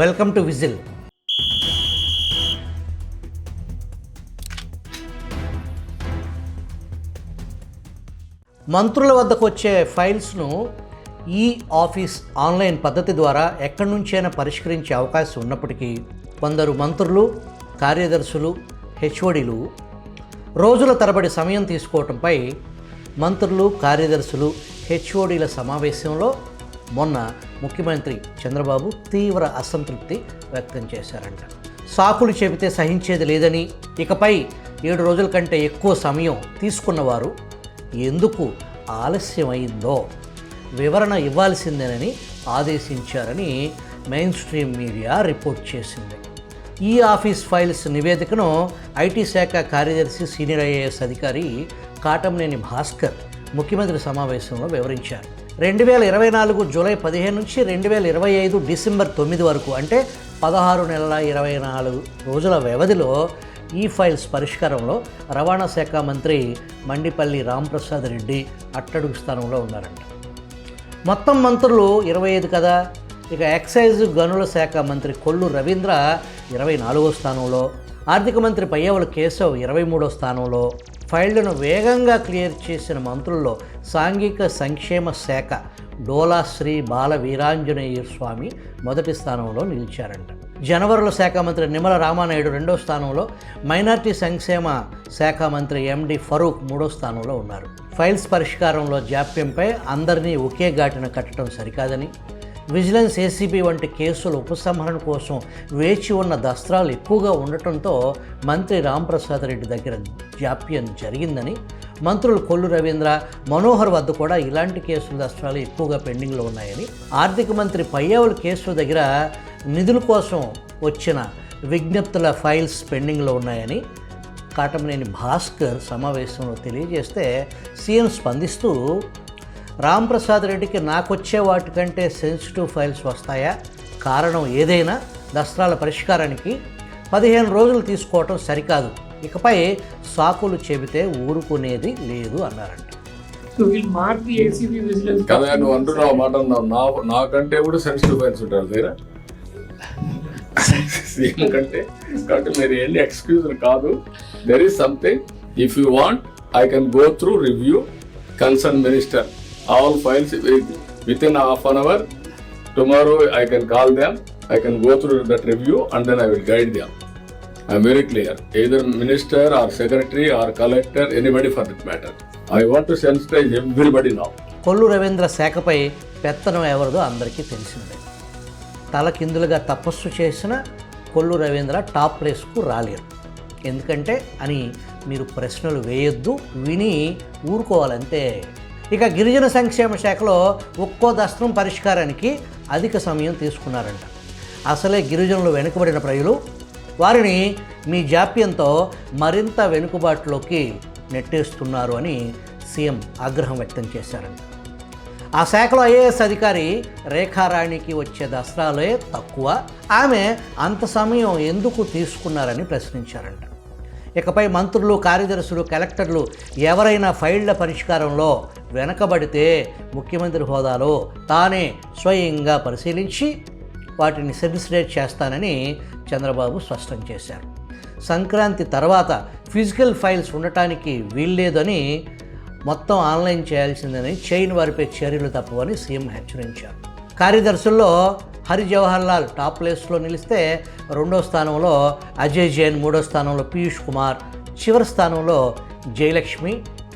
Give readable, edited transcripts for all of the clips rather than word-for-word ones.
Welcome to whistle. మంత్రుల వద్దకు వచ్చే ఫైల్స్ను ఈ ఆఫీస్ ఆన్లైన్ పద్ధతి ద్వారా ఎక్కడి నుంచైనా పరిష్కరించే అవకాశం ఉన్నప్పటికీ కొందరు మంత్రులు, కార్యదర్శులు, హెచ్ఓడీలు రోజుల తరబడి సమయం తీసుకోవటంపై మంత్రులు, కార్యదర్శులు, హెచ్ఓడీల సమావేశంలో మొన్న ముఖ్యమంత్రి చంద్రబాబు తీవ్ర అసంతృప్తి వ్యక్తం చేశారంట. సాకులు చెబితే సహించేది లేదని, ఇకపై 7 రోజుల కంటే ఎక్కువ సమయం తీసుకున్నవారు ఎందుకు ఆలస్యమైందో వివరణ ఇవ్వాల్సిందేనని ఆదేశించారని మెయిన్ స్ట్రీమ్ మీడియా రిపోర్ట్ చేసింది. ఈ ఆఫీస్ ఫైల్స్ నివేదికను ఐటీ శాఖ కార్యదర్శి సీనియర్ ఐఏఎస్ అధికారి కాటంనేని భాస్కర్ ముఖ్యమంత్రి సమావేశంలో వివరించారు. 2024 జూలై 15 నుంచి 2025 డిసెంబర్ 9 వరకు, అంటే 16 నెలల 24 రోజుల వ్యవధిలో ఈ ఫైల్స్ పరిష్కారంలో రవాణా శాఖ మంత్రి మండిపల్లి రాంప్రసాద్ రెడ్డి అట్టడుగు స్థానంలో ఉన్నారంట. మొత్తం మంత్రులు 25 కదా. ఇక ఎక్సైజ్ గనుల శాఖ మంత్రి కొల్లు రవీంద్ర 24వ స్థానంలో, ఆర్థిక మంత్రి పయ్యావుల కేశవ్ 23వ స్థానంలో, ఫైళ్లను వేగంగా క్లియర్ చేసిన మంత్రుల్లో సాంఘిక సంక్షేమ శాఖ డోలా శ్రీ బాల వీరాంజనేయ స్వామి మొదటి స్థానంలో నిలిచారంట. జనవరుల శాఖ మంత్రి నిమ్మల రామానాయుడు 2వ స్థానంలో, మైనార్టీ సంక్షేమ శాఖ మంత్రి ఎండి ఫరూక్ 3వ స్థానంలో ఉన్నారు. ఫైల్స్ పరిష్కారంలో జాప్యంపై అందరినీ ఒకే ఘాటిన కట్టడం సరికాదని, విజిలెన్స్, ఏసీబీ వంటి కేసుల ఉపసంహరణ కోసం వేచి ఉన్న దస్త్రాలు ఎక్కువగా ఉండటంతో మంత్రి రాంప్రసాద్ రెడ్డి దగ్గర జాప్యం జరిగిందని, మంత్రులు కొల్లు రవీంద్ర, మనోహర్ వద్ద కూడా ఇలాంటి కేసుల దస్త్రాలు ఎక్కువగా పెండింగ్లో ఉన్నాయని, ఆర్థిక మంత్రి పయ్యావుల కేసుల దగ్గర నిధుల కోసం వచ్చిన విజ్ఞప్తుల ఫైల్స్ పెండింగ్లో ఉన్నాయని కాటంనేని భాస్కర్ సమావేశంలో తెలియజేస్తే, సీఎం స్పందిస్తూ రాంప్రసాద్ రెడ్డికి నాకొచ్చే వాటికంటే సెన్సిటివ్ ఫైల్స్ వస్తాయా? కారణం ఏదైనా దస్త్రాల పరిష్కారానికి 15 రోజులు తీసుకోవటం సరికాదు. ఇకపై సాకులు చెబితే ఊరుకునేది లేదు అన్నారంట. కదా నువ్వు అంటున్నావు మాట అన్నావు, నాకంటే కూడా సెన్సిటివ్ ఫైల్స్ ఉంటారు దగ్గర సీఎం కంటే. కాబట్టి మీరు ఏంటి ఎక్స్క్యూజ్ కాదు. There is something, if you want I can go through review concern minister all files within half an hour. Tomorrow I can call them, I can go through that review and then I will guide them. I am very clear, either minister or secretary or collector, anybody for that matter. I want to sensitize everybody now. Kollu Ravindra శాఖపై పెత్తనం ఎవరిదో అందరికీ తెలిసిందే. తలకిందులుగా తపస్సు చేసిన Kollu Ravindra top ప్లేస్కు రాలేరు. ఎందుకంటే అని మీరు ప్రశ్నలు వేయొద్దు, విని ఊరుకోవాలంతే. ఇక గిరిజన సంక్షేమ శాఖలో ఒక్కో దస్త్రం పరిష్కారానికి అధిక సమయం తీసుకున్నారంట. అసలే గిరిజనులు వెనుకబడిన ప్రజలు, వారిని మీ జాప్యంతో మరింత వెనుకబాటులోకి నెట్టేస్తున్నారు అని సీఎం ఆగ్రహం వ్యక్తం చేశారంట. ఆ శాఖలో ఐఏఎస్ అధికారి రేఖారాణికి వచ్చే దస్త్రాలే తక్కువ, ఆమె అంత సమయం ఎందుకు తీసుకున్నారని ప్రశ్నించారంట. ఇకపై మంత్రులు, కార్యదర్శులు, కలెక్టర్లు ఎవరైనా ఫైళ్ల పరిష్కారంలో వెనకబడితే ముఖ్యమంత్రి హోదాలో తానే స్వయంగా పరిశీలించి వాటిని సెన్సిటైజ్ చేస్తానని చంద్రబాబు స్పష్టం చేశారు. సంక్రాంతి తర్వాత ఫిజికల్ ఫైల్స్ ఉండటానికి వీల్లేదని, మొత్తం ఆన్లైన్ చేయాల్సిందని, చైన్ వారిపై చర్యలు తప్పవని సీఎం హెచ్చరించారు. కార్యదర్శుల్లో హరి జవహర్ లాల్ టాప్ ప్లేస్లో నిలిస్తే 2వ స్థానంలో అజయ్ జైన్, 3వ స్థానంలో పీయూష్ కుమార్, చివరి స్థానంలో జయలక్ష్మి,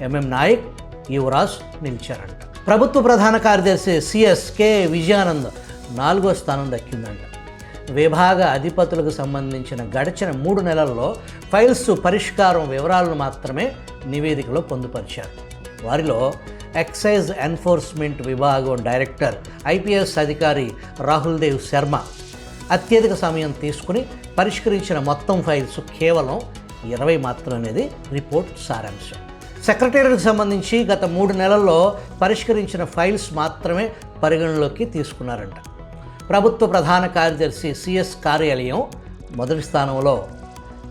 ఎంఎం నాయక్, యువరాజ్ నిలిచారంట. ప్రభుత్వ ప్రధాన కార్యదర్శి సిఎస్ కె విజయానంద్ 4వ స్థానం దక్కిందంట. విభాగ అధిపతులకు సంబంధించిన గడిచిన 3 నెలల్లో ఫైల్స్ పరిష్కారం వివరాలను మాత్రమే నివేదికలో పొందుపరిచారు. వారిలో ఎక్సైజ్ ఎన్ఫోర్స్మెంట్ విభాగం డైరెక్టర్ ఐపీఎస్ అధికారి రాహుల్ దేవ్ శర్మ అత్యధిక సమయం తీసుకుని పరిష్కరించిన మొత్తం ఫైల్స్ కేవలం 20 మాత్రం అనేది రిపోర్ట్ సారాంశం. సెక్రటేరియట్కి సంబంధించి గత 3 నెలల్లో పరిష్కరించిన ఫైల్స్ మాత్రమే పరిగణలోకి తీసుకున్నారంట. ప్రభుత్వ ప్రధాన కార్యదర్శి సిఎస్ కార్యాలయం మొదటి స్థానంలో,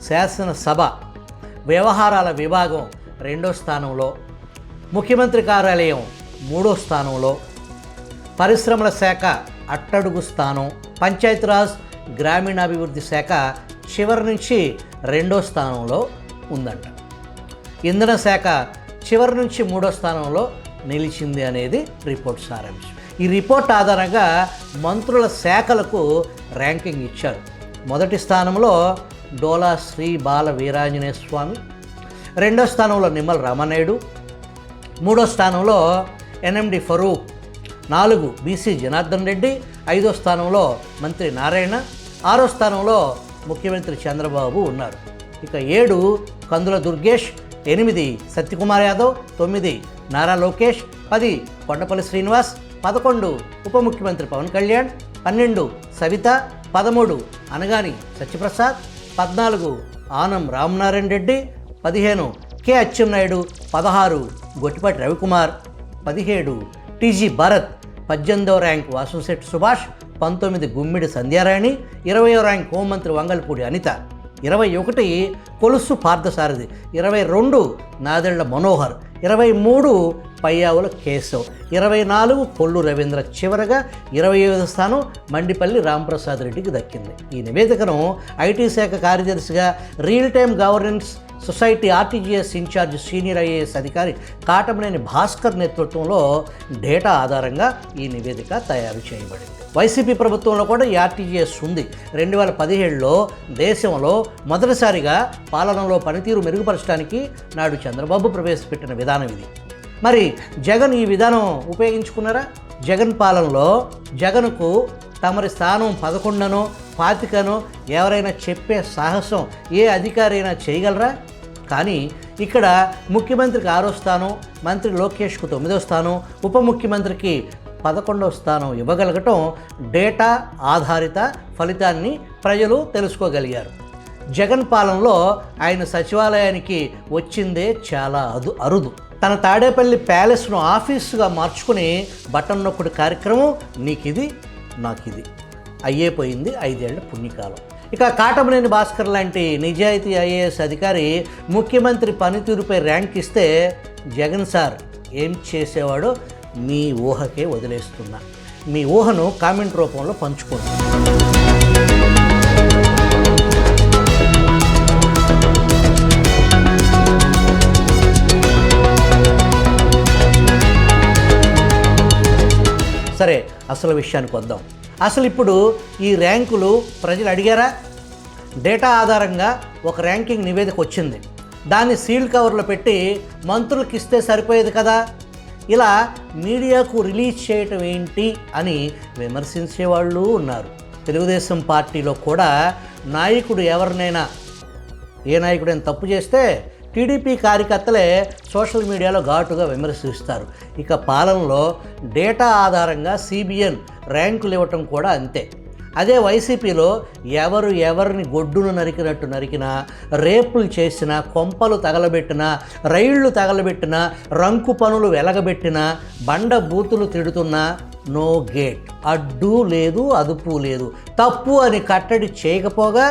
శాసనసభ వ్యవహారాల విభాగం 2వ స్థానంలో, ముఖ్యమంత్రి కార్యాలయం 3వ స్థానంలో, పరిశ్రమల శాఖ అట్టడుగు స్థానం, పంచాయతీరాజ్ గ్రామీణాభివృద్ధి శాఖ చివరి నుంచి 2వ స్థానంలో ఉందంట. ఇంధన శాఖ చివరి నుంచి 3వ స్థానంలో నిలిచింది అనేది రిపోర్ట్ సారాంశం. ఈ రిపోర్ట్ ఆధారంగా మంత్రుల శాఖలకు ర్యాంకింగ్ ఇచ్చారు. మొదటి స్థానంలో డోలా శ్రీ బాల వీరాంజనేయ స్వామి, 2వ స్థానంలో నిమ్మల రామనాయుడు, 3వ స్థానంలో ఎన్ఎండి ఫరూక్, 4 బీసీ జనార్దన్ రెడ్డి, 5వ స్థానంలో మంత్రి నారాయణ, 6వ స్థానంలో ముఖ్యమంత్రి చంద్రబాబు ఉన్నారు. ఇక 7 కందుల దుర్గేష్, 8 సత్యకుమార్ యాదవ్, 9 నారా లోకేష్, 10 కొండపల్లి శ్రీనివాస్, 11 ఉప ముఖ్యమంత్రి పవన్ కళ్యాణ్, 12 సవిత, 13 అనగాని సత్యప్రసాద్, 14 ఆనం రామనారాయణ రెడ్డి, 15 కె అచ్చెన్నాయుడు, 16 గొట్టిపాటి రవికుమార్, 17 టీజీ భరత్, 18వ ర్యాంక్ వాసుశెట్టి సుభాష్, 19 గుమ్మిడి సంధ్యారాణి, 20వ ర్యాంక్ హోంమంత్రి వంగల్పూడి అనిత, 21 కొలుసు పార్థసారథి, 22 నాదెళ్ల మనోహర్, 23 పయ్యావుల కేశవ్, 24 కొల్లు రవీంద్ర, చివరగా 25వ స్థానం మండిపల్లి రాంప్రసాద్ రెడ్డికి దక్కింది. ఈ నివేదికను ఐటీ శాఖ కార్యదర్శిగా real time governance society RTGS in-charge senior IAS అధికారి కాటమనేని భాస్కర్ నేతృత్వంలో డేటా ఆధారంగా ఈ నివేదిక తయారు చేయబడింది. వైసీపీ ప్రభుత్వంలో కూడా ఈ ఆర్టీజీఎస్ ఉంది. 2017లో దేశంలో మొదటిసారిగా పాలనలో పనితీరు మెరుగుపరచడానికి నాడు చంద్రబాబు ప్రవేశపెట్టిన విధానం ఇది. మరి జగన్ ఈ విధానం ఉపయోగించుకున్నారా? జగన్ పాలనలో జగన్కు తమరి స్థానం 11నో 25నో ఎవరైనా చెప్పే సాహసం ఏ అధికారి అయినా చేయగలరా? కానీ ఇక్కడ ముఖ్యమంత్రికి 6వ స్థానం, మంత్రి లోకేష్కు 9వ స్థానం, ఉప ముఖ్యమంత్రికి 11వ స్థానం ఇవ్వగలగటం డేటా ఆధారిత ఫలితాన్ని ప్రజలు తెలుసుకోగలిగారు. జగన్ పాలనలో ఆయన సచివాలయానికి వచ్చిందే చాలా అరుదు. తన తాడేపల్లి ప్యాలెస్ను ఆఫీసుగా మార్చుకుని బటన్ నొక్కుడు కార్యక్రమం నీకిది నాకిది అయ్యేపోయింది 5 ఏళ్ల పుణ్యకాలం. ఇక కాటమనేని భాస్కర్ లాంటి నిజాయితీ ఐఏఎస్ అధికారి ముఖ్యమంత్రి పనితీరుపై ర్యాంక్ ఇస్తే జగన్ సార్ ఏం చేసేవాడో మీ ఊహకే వదిలేస్తున్నా. మీ ఊహను కామెంట్ రూపంలో పంచుకోండి. సరే, అసలు విషయానికి వద్దాం. అసలు ఇప్పుడు ఈ ర్యాంకులు ప్రజలు అడిగారా? డేటా ఆధారంగా ఒక ర్యాంకింగ్ నివేదిక వచ్చింది. దాన్ని సీల్డ్ కవర్లో పెట్టి మంత్రులకు ఇస్తే సరిపోయేది కదా, ఇలా మీడియాకు రిలీజ్ చేయటం ఏంటి అని విమర్శించేవాళ్ళు ఉన్నారు. తెలుగుదేశం పార్టీలో కూడా నాయకుడు ఎవరినైనా ఏ నాయకుడైనా తప్పు చేస్తే టీడీపీ కార్యకర్తలే సోషల్ మీడియాలో ఘాటుగా విమర్శిస్తారు. ఇక పాలనలో డేటా ఆధారంగా సిబిఎన్ ర్యాంకులు ఇవ్వటం కూడా అంతే. అదే వైసీపీలో ఎవరిని గొడ్డును నరికినా, రేపులు చేసినా, కొంపలు తగలబెట్టినా, రైళ్లు తగలబెట్టినా, రంకు పనులు వెలగబెట్టినా, బండ బూతులు తిడుతున్నా నో గేట్, అడ్డు లేదు అదుపు లేదు, తప్పు అని కట్టడి చేయకపోగా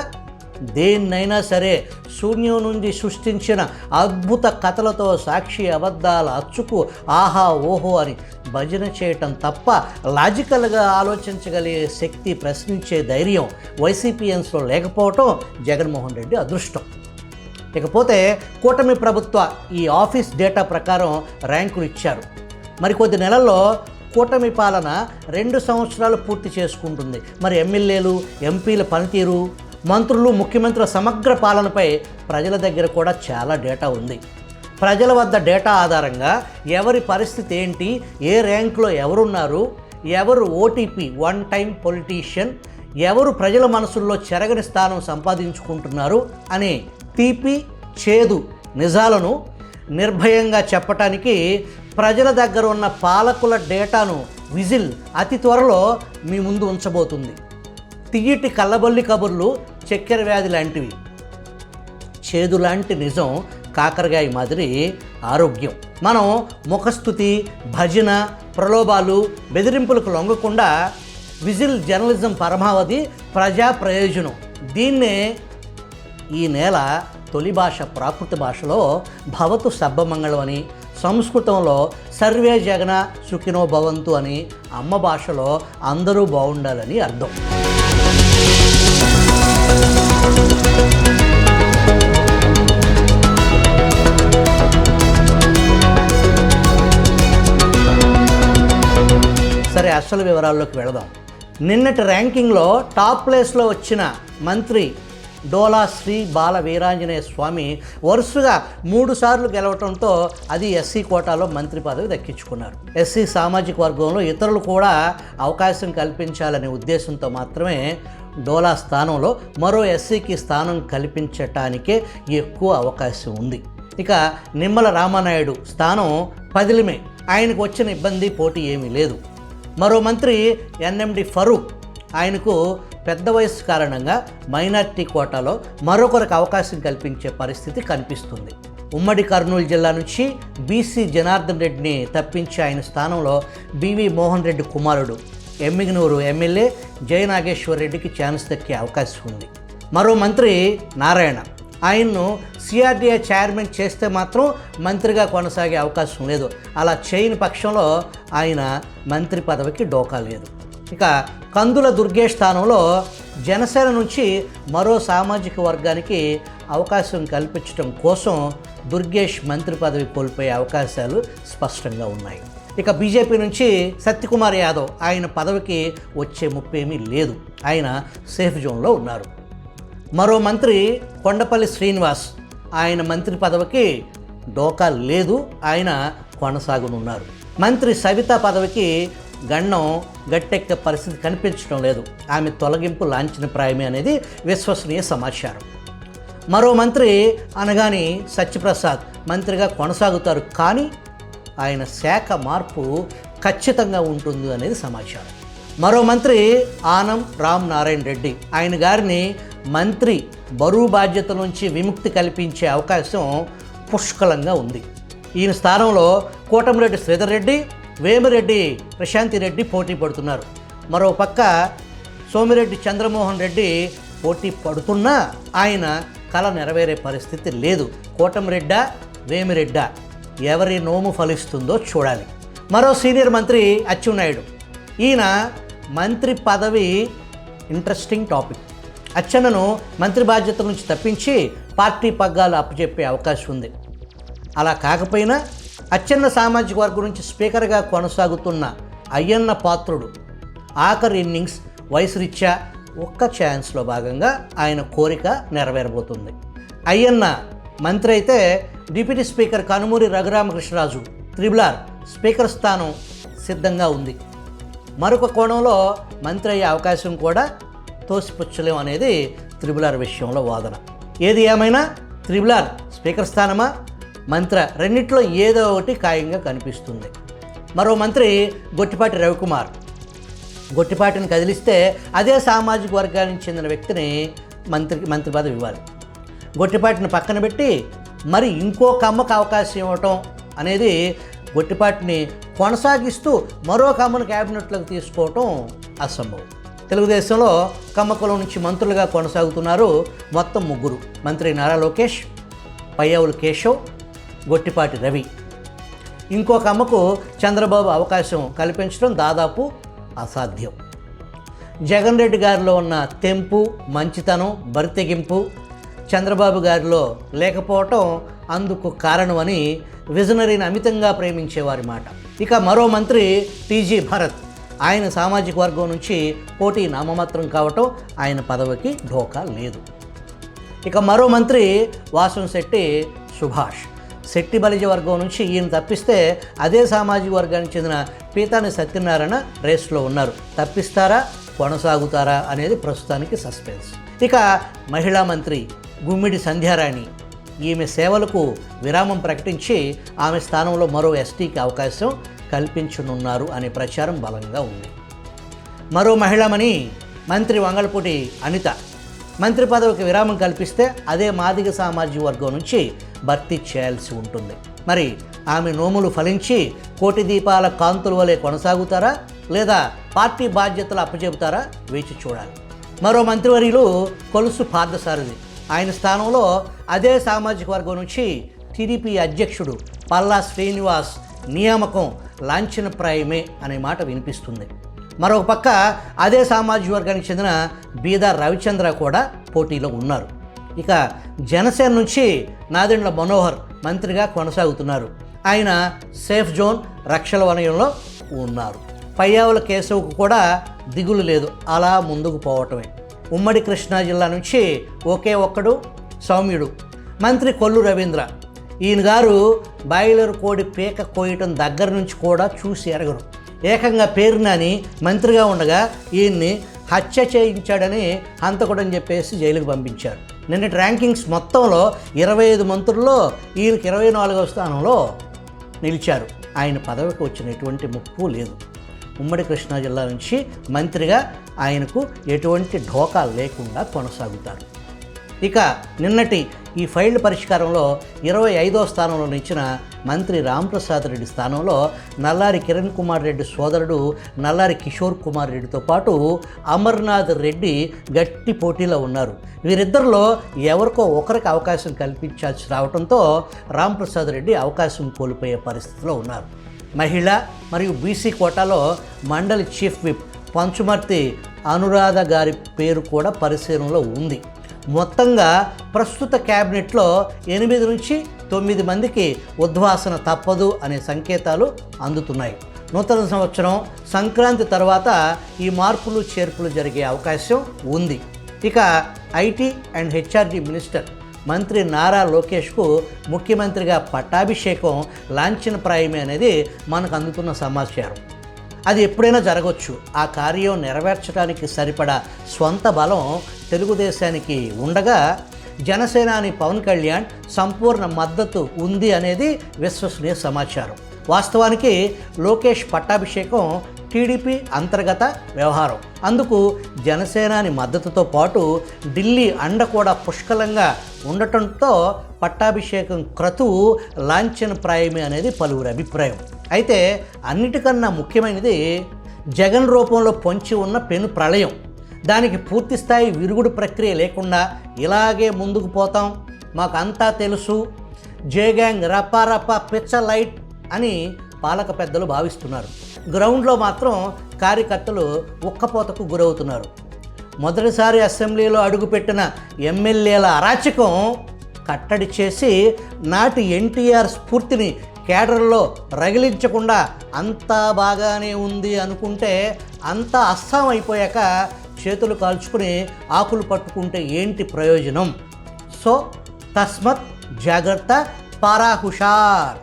దేన్నైనా సరే శూన్యం నుండి సృష్టించిన అద్భుత కథలతో సాక్షి అబద్ధాల అచ్చుకు ఆహా ఓహో అని భజన చేయటం తప్ప లాజికల్గా ఆలోచించగలిగే శక్తి, ప్రశ్నించే ధైర్యం వైసీపీఎన్స్లో లేకపోవటం జగన్మోహన్ రెడ్డి అదృష్టం. ఇకపోతే కూటమి ప్రభుత్వ ఈ ఆఫీస్ డేటా ప్రకారం ర్యాంకులు ఇచ్చారు. మరికొద్ది నెలల్లో కూటమి పాలన 2 సంవత్సరాలు పూర్తి చేసుకుంటుంది. మరి ఎమ్మెల్యేలు, ఎంపీల పనితీరు, మంత్రులు, ముఖ్యమంత్రుల సమగ్ర పాలనపై ప్రజల దగ్గర కూడా చాలా డేటా ఉంది. ప్రజల వద్ద డేటా ఆధారంగా ఎవరి పరిస్థితి ఏంటి, ఏ ర్యాంకులో ఎవరున్నారు, ఎవరు ఓటీపీ వన్ టైం పొలిటీషియన్, ఎవరు ప్రజల మనసుల్లో చెరగని స్థానం సంపాదించుకుంటున్నారు అనే తీపి చేదు నిజాలను నిర్భయంగా చెప్పటానికి ప్రజల దగ్గర ఉన్న పాలకుల డేటాను విజిల్ అతి త్వరలో మీ ముందు ఉంచబోతుంది. తియ్యటి కళ్ళబొల్లి కబుర్లు చక్కెర వ్యాధి లాంటివి, చేదు లాంటి నిజం కాకరకాయ మాదిరి ఆరోగ్యం. మనం ముఖస్థుతి, భజన, ప్రలోభాలు, బెదిరింపులకు లొంగకుండా విజిల్ జర్నలిజం పరమావధి ప్రజా ప్రయోజనం. దీన్నే ఈ నేల తొలి భాష ప్రాకృత భాషలో భవతు సబ్బమంగళం అని, సంస్కృతంలో సర్వే జగన సుఖినో భవంతు అని, అమ్మ భాషలో అందరూ బాగుండాలని అర్థం. సరే, అసలు వివరాల్లోకి వెళదాం. నిన్నటి ర్యాంకింగ్లో టాప్ ప్లేస్లో వచ్చిన మంత్రి డోలా శ్రీ బాల వీరాంజనేయ స్వామి వరుసగా 3 సార్లు గెలవడంతో అది ఎస్సీ కోటాలో మంత్రి పదవి దక్కించుకున్నారు. ఎస్సీ సామాజిక వర్గంలో ఇతరులు కూడా అవకాశం కల్పించాలనే ఉద్దేశంతో మాత్రమే డోలా స్థానంలో మరో ఎస్సీకి స్థానం కల్పించటానికే ఎక్కువ అవకాశం ఉంది. ఇక నిమ్మల రామానాయుడు స్థానం పదిలిమే, ఆయనకు వచ్చిన ఇబ్బంది పోటీ ఏమీ లేదు. మరో మంత్రి ఎన్ఎండి ఫరూక్, ఆయనకు పెద్ద వయసు కారణంగా మైనార్టీ కోటాలో మరొకరికి అవకాశం కల్పించే పరిస్థితి కనిపిస్తుంది. ఉమ్మడి కర్నూలు జిల్లా నుంచి బీసీ జనార్దన్ రెడ్డిని తప్పించి ఆయన స్థానంలో బివి మోహన్ రెడ్డి కుమారుడు ఎమ్మిగనూరు ఎమ్మెల్యే జయనాగేశ్వర్ రెడ్డికి ఛాన్స్ దక్కే అవకాశం ఉంది. మరో మంత్రి నారాయణ, ఆయన్ను సిఆర్డీఏ చైర్మన్ చేస్తే మాత్రం మంత్రిగా కొనసాగే అవకాశం లేదు. అలా చేయని పక్షంలో ఆయన మంత్రి పదవికి డోకా లేదు. ఇక కందుల దుర్గేష్ స్థానంలో జనసేన నుంచి మరో సామాజిక వర్గానికి అవకాశం కల్పించడం కోసం దుర్గేష్ మంత్రి పదవి కోల్పోయే అవకాశాలు స్పష్టంగా ఉన్నాయి. ఇక బీజేపీ నుంచి సత్యకుమార్ యాదవ్, ఆయన పదవికి వచ్చే ముప్పేమీ లేదు, ఆయన సేఫ్ జోన్లో ఉన్నారు. మరో మంత్రి కొండపల్లి శ్రీనివాస్, ఆయన మంత్రి పదవికి డోకా లేదు, ఆయన కొనసాగనున్నారు. మంత్రి సవిత పదవికి గండం గట్టెక్కే పరిస్థితి కనిపించడం లేదు, ఆమె తొలగింపు లాంఛనప్రాయమే అనేది విశ్వసనీయ సమాచారం. మరో మంత్రి అనగాని సత్యప్రసాద్ మంత్రిగా కొనసాగుతారు, కానీ ఆయన శాఖ మార్పు ఖచ్చితంగా ఉంటుంది అనేది సమాచారం. మరో మంత్రి ఆనం రామ్ నారాయణ రెడ్డి, ఆయన గారిని మంత్రి బరువు బాధ్యత నుంచి విముక్తి కల్పించే అవకాశం పుష్కలంగా ఉంది. ఈయన స్థానంలో కోటమిరెడ్డి శ్రీధర్ రెడ్డి, వేమిరెడ్డి ప్రశాంతి రెడ్డి పోటీ పడుతున్నారు. మరో పక్క సోమిరెడ్డి చంద్రమోహన్ రెడ్డి పోటీ పడుతున్నా ఆయన కల నెరవేరే పరిస్థితి లేదు. కోటమిరెడ్డా వేమిరెడ్డా, ఎవరి నోము ఫలిస్తుందో చూడాలి. మరో సీనియర్ మంత్రి అచ్చెన్నాయుడు, ఈయన మంత్రి పదవి ఇంట్రెస్టింగ్ టాపిక్. అచ్చెన్నను మంత్రి బాధ్యతల నుంచి తప్పించి పార్టీ పగ్గాలు అప్పచెప్పే అవకాశం ఉంది. అలా కాకపోయినా అచ్చెన్న సామాజిక వర్గం నుంచి స్పీకర్గా కొనసాగుతున్న అయ్యన్న పాత్రుడు ఆఖరి ఇన్నింగ్స్ వయసు రీత్యా ఒక్క ఛాన్స్లో భాగంగా ఆయన కోరిక నెరవేరబోతుంది. అయ్యన్న మంత్రి అయితే deputy speaker Kanumuri Raghuramakrishnaraju త్రిబులార్ speaker స్థానం సిద్ధంగా ఉంది. మరొక కోణంలో మంత్రి అయ్యే అవకాశం కూడా తోసిపుచ్చలేం అనేది త్రిబులార్ విషయంలో వాదన. ఏది ఏమైనా త్రిబులార్ స్పీకర్ స్థానమా మంత్రి, రెండిట్లో ఏదో ఒకటి ఖాయంగా కనిపిస్తుంది. మరో మంత్రి గొట్టిపాటి రవికుమార్, గొట్టిపాటిని కదిలిస్తే అదే సామాజిక వర్గానికి చెందిన వ్యక్తిని మంత్రి పదవి ఇవ్వాలి. గొట్టిపాటిని పక్కన పెట్టి మరి ఇంకో కమ్మకు అవకాశం ఇవ్వటం అనేది గొట్టిపాటిని కొనసాగిస్తూ మరో కమ్మను క్యాబినెట్లోకి తీసుకోవటం అసంభవం. తెలుగుదేశంలో కమ్మకులం నుంచి మంత్రులుగా కొనసాగుతున్నారు మొత్తం 3. మంత్రి నారా లోకేష్, పయ్యావుల కేశవ్, గొట్టిపాటి రవి. ఇంకొక అమ్మకు చంద్రబాబు అవకాశం కల్పించడం దాదాపు అసాధ్యం. జగన్ రెడ్డి గారిలో ఉన్న తెంపు, మంచితనం, బరితెగింపు చంద్రబాబు గారిలో లేకపోవటం అందుకు కారణమని విజనరీని అమితంగా ప్రేమించేవారి మాట. ఇక మరో మంత్రి టీజీ భరత్, ఆయన సామాజిక వర్గం నుంచి పోటీ నామమాత్రం కావటం ఆయన పదవికి ఢోకా లేదు. ఇక మరో మంత్రి వాసంశెట్టి సుభాష్, శెట్టి బలిజ వర్గం నుంచి ఈయన తప్పిస్తే అదే సామాజిక వర్గానికి చెందిన పీతాని సత్యనారాయణ రేస్లో ఉన్నారు. తప్పిస్తారా, కొనసాగుతారా అనేది ప్రస్తుతానికి సస్పెన్స్. ఇక మహిళా మంత్రి గుమ్మిడి సంధ్యారాణి, ఈమె సేవలకు విరామం ప్రకటించి ఆమె స్థానంలో మరో ఎస్టీకి అవకాశం కల్పించనున్నారు అనే ప్రచారం బలంగా ఉంది. మరో మహిళామణి మంత్రి వంగలపూడి అనిత, మంత్రి పదవికి విరామం కల్పిస్తే అదే మాదిగ సామాజిక వర్గం నుంచి భర్తీ చేయాల్సి ఉంటుంది. మరి ఆమె నోములు ఫలించి కోటి దీపాల కాంతుల వలె కొనసాగుతారా లేదా పార్టీ బాధ్యతలు అప్పచెబుతారా వేచి చూడాలి. మరో మంత్రివర్యులు కొలుసు పార్థసారథి, ఆయన స్థానంలో అదే సామాజిక వర్గం నుంచి టీడీపీ అధ్యక్షుడు పల్లా శ్రీనివాస్ నియామకం లాంఛనప్రాయమే అనే మాట వినిపిస్తుంది. మరొక పక్క అదే సామాజిక వర్గానికి చెందిన బీదా రవిచంద్ర కూడా పోటీలో ఉన్నారు. ఇక జనసేన నుంచి నాదెండ్ల మనోహర్ మంత్రిగా కొనసాగుతున్నారు. ఆయన సేఫ్ జోన్ రక్షల వలయంలో ఉన్నారు. పయ్యావుల కేశవ్కు కూడా దిగులు లేదు, అలా ముందుకు పోవటమే. ఉమ్మడి కృష్ణా జిల్లా నుంచి ఒకే ఒక్కడు సౌమ్యుడు, మంత్రి కొల్లు రవీంద్ర. ఈయన గారు బాయిలర్ కోడి పీక కోయటం దగ్గర నుంచి కూడా చూసి ఎరగరు. ఏకంగా పేరు నాని మంత్రిగా ఉండగా ఈయన్ని హత్య చేయించాడని హంతకుడని చెప్పేసి జైలుకు పంపించారు. నిన్నటి ర్యాంకింగ్స్ మొత్తంలో 25 మంత్రుల్లో ఈయనకి 24వ స్థానంలో నిలిచారు. ఆయన పదవికి వచ్చిన ఎటువంటి ముప్పు లేదు. ఉమ్మడి కృష్ణా జిల్లా నుంచి మంత్రిగా ఆయనకు ఎటువంటి ఢోకా లేకుండా కొనసాగుతారు. ఇక నిన్నటి ఈ ఫైళ్ల పరిష్కారంలో 25వ స్థానంలో నిలిచిన మంత్రి రాంప్రసాద్ రెడ్డి స్థానంలో నల్లారి కిరణ్ కుమార్ రెడ్డి సోదరుడు నల్లారి కిషోర్ కుమార్ రెడ్డితో పాటు అమర్నాథ్ రెడ్డి గట్టి పోటీలో ఉన్నారు. వీరిద్దరిలో ఎవరికో ఒకరికి అవకాశం కల్పించాల్సి రావడంతో రాంప్రసాద్ రెడ్డి అవకాశం కోల్పోయే పరిస్థితిలో ఉన్నారు. మహిళ మరియు బీసీ కోటాలో మండలి చీఫ్ విప్ పంచుమర్తి అనురాధ గారి పేరు కూడా పరిశీలనలో ఉంది. మొత్తంగా ప్రస్తుత క్యాబినెట్లో 8 నుంచి 9 మందికి ఉద్వాసన తప్పదు అనే సంకేతాలు అందుతున్నాయి. నూతన సంవత్సరం సంక్రాంతి తర్వాత ఈ మార్పులు చేర్పులు జరిగే అవకాశం ఉంది. ఇక ఐటీ అండ్ హెచ్ఆర్డీ మినిస్టర్ మంత్రి నారా లోకేష్కు ముఖ్యమంత్రిగా పట్టాభిషేకం లాంఛనప్రాయమే అనేది మనకు అందుతున్న సమాచారం. అది ఎప్పుడైనా జరగవచ్చు. ఆ కార్యం నెరవేర్చడానికి సరిపడా స్వంత బలం తెలుగుదేశానికి ఉండగా జనసేనాని పవన్ కళ్యాణ్ సంపూర్ణ మద్దతు ఉంది అనేది విశ్వసనీయ సమాచారం. వాస్తవానికి లోకేష్ పట్టాభిషేకం టీడీపీ అంతర్గత వ్యవహారం. అందుకు జనసేనాని మద్దతుతో పాటు ఢిల్లీ అండ కూడా పుష్కలంగా ఉండటంతో పట్టాభిషేకం క్రతువు లాంఛనప్రాయమే అనేది పలువురి అభిప్రాయం. అయితే అన్నిటికన్నా ముఖ్యమైనది జగన్ రూపంలో పొంచి ఉన్న పెను ప్రళయం. దానికి పూర్తిస్థాయి విరుగుడు ప్రక్రియ లేకుండా ఇలాగే ముందుకు పోతాం, మాకు అంతా తెలుసు, జేగ్యాంగ్ రపారప పిచ్చ లైట్ అని పాలక పెద్దలు భావిస్తున్నారు. గ్రౌండ్లో మాత్రం కార్యకర్తలు ఉక్కపోతకు గురవుతున్నారు. మొదటిసారి అసెంబ్లీలో అడుగుపెట్టిన ఎమ్మెల్యేల అరాచకం కట్టడి చేసి నాటి ఎన్టీఆర్ స్ఫూర్తిని కేడర్లో రగిలించకుండా అంతా బాగానే ఉంది అనుకుంటే అంతా అస్సాం అయిపోయాక చేతులు కాల్చుకుని ఆకులు పట్టుకుంటే ఏంటి ప్రయోజనం? సో తస్మత్ జాగ్రత్త, పారా హుషార్.